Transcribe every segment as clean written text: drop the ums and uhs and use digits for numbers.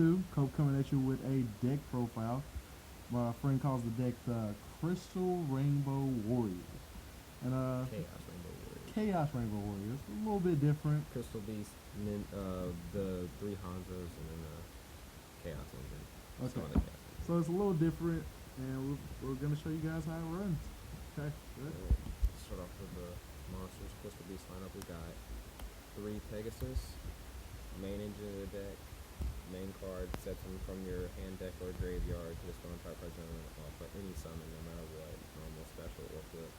2, Cope coming at you with a deck profile. My friend calls the deck the Crystal Rainbow Warriors. And Chaos Rainbow Warriors. Chaos Rainbow Warriors, a little bit different. Crystal Beast, and then the 3 Hanzos, and then the Chaos Engine. Okay. So it's a little different, and we're going to show you guys how it runs. Okay, good. Start off with the monsters. Crystal Beast lineup. We got 3 Pegasus, main engine of the deck, main card, sets them from your hand deck or graveyard to the stone trap zone for any summon, no matter what, normal, special, or flip.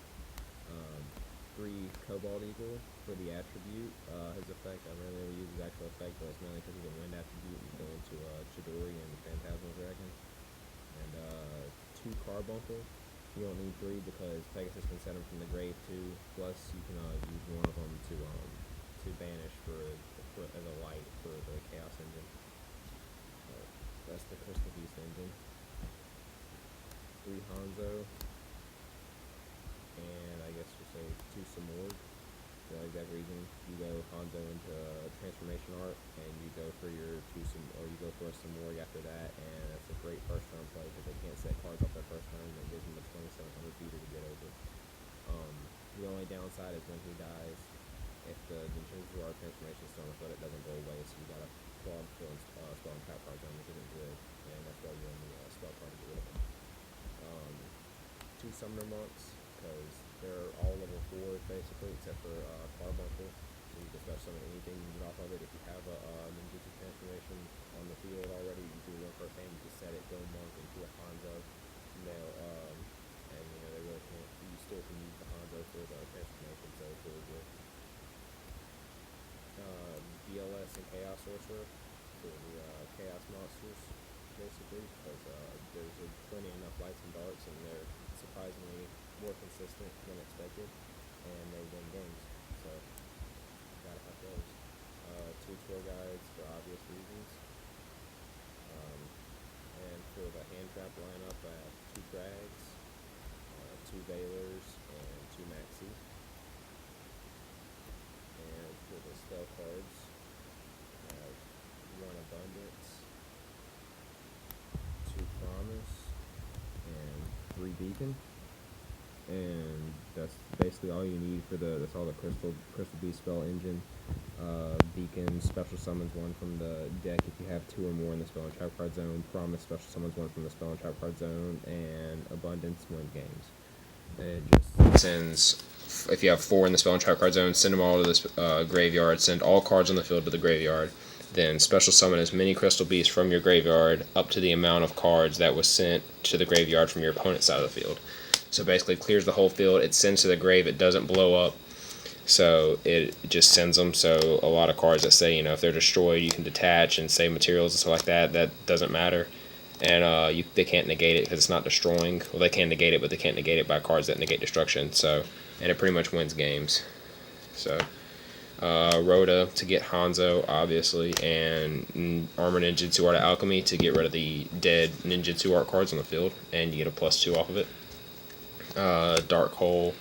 3 Cobalt Eagle for the attribute. His effect, I rarely ever use his actual effect, but it's mainly because of the wind attribute. You go into Chidori and Phantasmal Dragon. And 2 Carbuncle. You don't need 3 because Pegasus can set them from the grave too. Plus, you can use one of them to banish as a light for the Chaos Engine. So that's the Crystal Beast engine. 3 Hanzo, and I guess we'll say 2 Samorg. For that exact reason, you go Hanzo into Transformation Art, and you go for your you go for a Samorg after that, and that's a great first turn play because they can't set cards off their first turn. That gives them a 2,700 feet to get over. The only downside is when he dies, if the Ninjago Art Transformation Stone of Foot, it doesn't go away, so you gotta claw fill spell and trap card zone, which isn't good, and that's why you're in the spell card to get rid of them. 2 Summoner Monks, because they're all level 4 basically, except for Carbuncle. So you can special summon anything you get off of it. If you have a Ninjutsu transformation on the field already, you do one first hand, you just set it, go Monk into a Hanzo. And they really can't. You still can use the Hanzo for the transformation, so it's really good. DLS and Chaos Sorcerer for the Chaos monsters, basically, because there's plenty enough lights and darks, and they're surprisingly more consistent than expected, and they win games. So gotta have those. 2 tour guides for obvious reasons. And for the hand trap lineup, I have 2 Drags, 2 Veilers, and 2 Maxi. And for the spell cards, I have 1 Abundance, 2 Promise, and 3 Beacon. And that's basically all you need for that's all the Crystal Beast spell engine. Beacon special summons 1 from the deck if you have 2 or more in the spell and trap card zone. Promise special summons 1 from the spell and trap card zone, and Abundance wins games. It just sends, if you have 4 in the spell and trap card zone, send them all to this graveyard. Send all cards on the field to the graveyard. Then special summon as many Crystal Beasts from your graveyard up to the amount of cards that was sent to the graveyard from your opponent's side of the field. So basically, it clears the whole field. It sends to the grave. It doesn't blow up. So it just sends them. So a lot of cards that say, if they're destroyed, you can detach and save materials and stuff like that. That doesn't matter. And they can't negate it because it's not destroying. Well, they can negate it, but they can't negate it by cards that negate destruction. So, and it pretty much wins games. So, Rhoda to get Hanzo, obviously, and Armor Ninjutsu Art of Alchemy to get rid of the dead Ninjutsu Art cards on the field, and you get a +2 off of it. Dark Hole,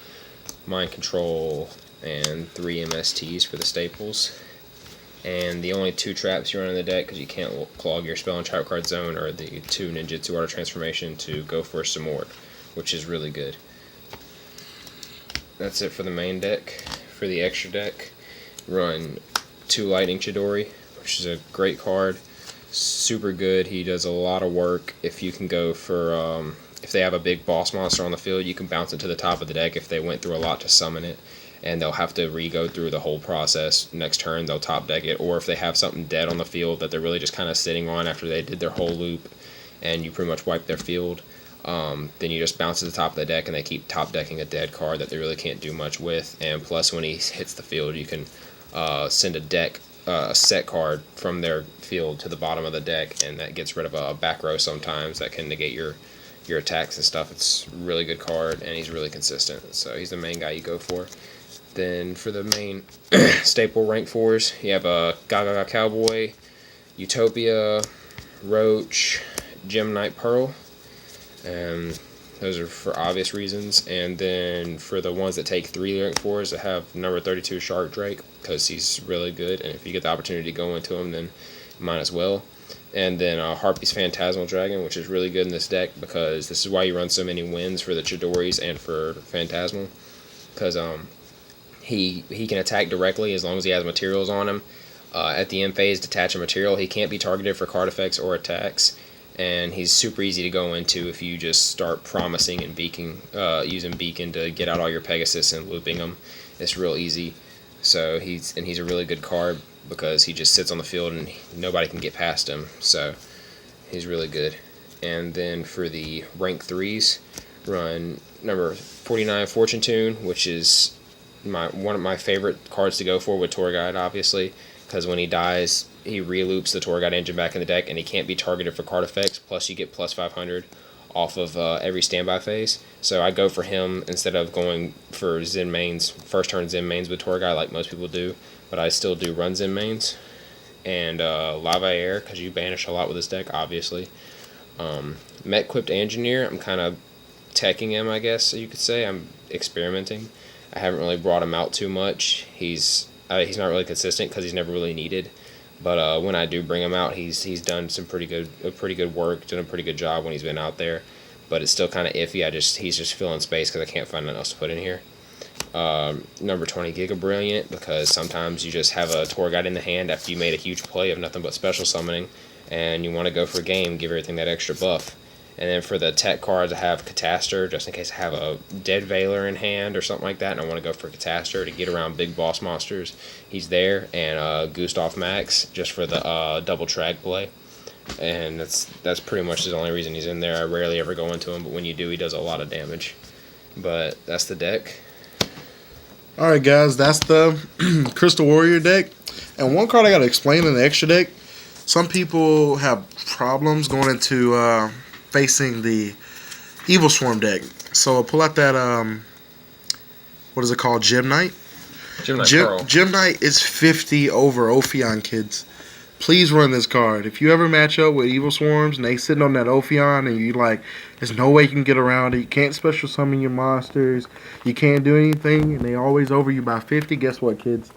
Mind Control, and 3 MSTs for the staples. And the only 2 traps you run in the deck, because you can't clog your spell and trap card zone, are the 2 Ninjutsu Art of Transformation to go for some more, which is really good. That's it for the main deck. For the extra deck, run 2 Lightning Chidori, which is a great card. Super good. He does a lot of work. If you can go for if they have a big boss monster on the field, you can bounce it to the top of the deck if they went through a lot to summon it, and they'll have to re-go through the whole process. Next turn, they'll top deck it, or if they have something dead on the field that they're really just kind of sitting on after they did their whole loop, and you pretty much wipe their field, then you just bounce to the top of the deck, and they keep top decking a dead card that they really can't do much with. And plus, when he hits the field, you can send a set card from their field to the bottom of the deck, and that gets rid of a back row sometimes that can negate your attacks and stuff. It's a really good card, and he's really consistent, so he's the main guy you go for. Then for the main staple rank 4s, you have a Gaga Cowboy, Utopia, Roach, Gem Knight Pearl, and those are for obvious reasons. And then for the ones that take 3 rank 4s, I have number 32 Shark Drake, because he's really good, and if you get the opportunity to go into him, then mine as well. And then Harpy's Phantasmal Dragon, which is really good in this deck because this is why you run so many wins for the Chidoris and for Phantasmal. Because he can attack directly as long as he has materials on him. At the end phase, detach a material. He can't be targeted for card effects or attacks. And he's super easy to go into if you just start promising and using Beacon to get out all your Pegasus and looping them. It's real easy. So he's a really good card because he just sits on the field and nobody can get past him. So he's really good. And then for the rank 3s, run number 49 Fortune Tune, which is one of my favorite cards to go for with Tour Guide, obviously, because when he dies, he reloops the Tour Guide engine back in the deck, and he can't be targeted for card effects. Plus, you get plus 500 off of every standby phase. So I go for him instead of going for Zen mains, first turn Zen mains with Tour Guide like most people do, but I still do run Zen mains. And Lava Air, because you banish a lot with this deck, obviously. Met-equipped Engineer, I'm kind of teching him, I guess you could say. I'm experimenting. I haven't really brought him out too much. He's not really consistent because he's never really needed. But when I do bring him out, he's done some pretty good work, done a pretty good job when he's been out there. But it's still kind of iffy. He's just filling space because I can't find nothing else to put in here. Number 20, Giga Brilliant, because sometimes you just have a Tour Guide in the hand after you made a huge play of nothing but special summoning, and you want to go for a game, give everything that extra buff. And then for the tech cards, I have Catastor, just in case I have a Dead Veiler in hand or something like that, and I want to go for Catastor to get around big boss monsters. He's there, and Gustav Max, just for the double track play. And that's pretty much the only reason he's in there. I rarely ever go into him, but when you do, he does a lot of damage. But that's the deck. Alright guys, that's the Crystal Warrior deck. And one card I gotta explain in the extra deck. Some people have problems going into facing the Evil Swarm deck. So I'll pull out that what is it called? Gem Knight? Gem Knight is 50 over Ophion, kids. Please run this card. If you ever match up with Evil Swarms and they sitting on that Ophion and you like, there's no way you can get around it. You can't special summon your monsters. You can't do anything, and they always over you by 50. Guess what, kids?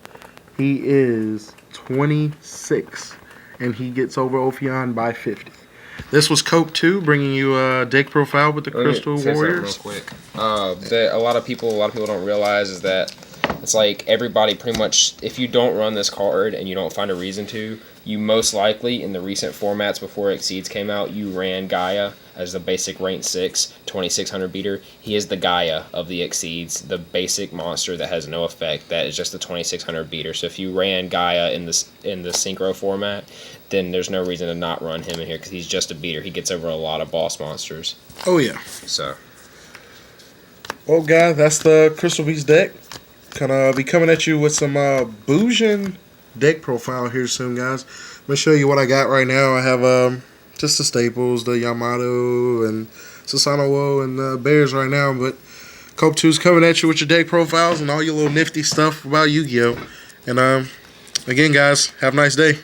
He is 26, and he gets over Ophion by 50. This was Cope 2, bringing you a deck profile with the Crystal Warriors. Real quick. A lot of people don't realize is that it's like everybody pretty much, if you don't run this card and you don't find a reason to, you most likely, in the recent formats before Exceeds came out, you ran Gaia as the basic rank 6, 2600 beater. He is the Gaia of the Exceeds, the basic monster that has no effect. That is just the 2600 beater. So if you ran Gaia in the Synchro format, then there's no reason to not run him in here because he's just a beater. He gets over a lot of boss monsters. Oh, yeah. So. Well, guys, that's the Crystal Beast deck. Gonna be coming at you with some Bujin deck profile here soon, guys. I'm gonna show you what I got right now. I have just the staples, the Yamato and Susanoo and the Bears right now, but Cope 2's coming at you with your deck profiles and all your little nifty stuff about Yu-Gi-Oh! And again, guys, have a nice day.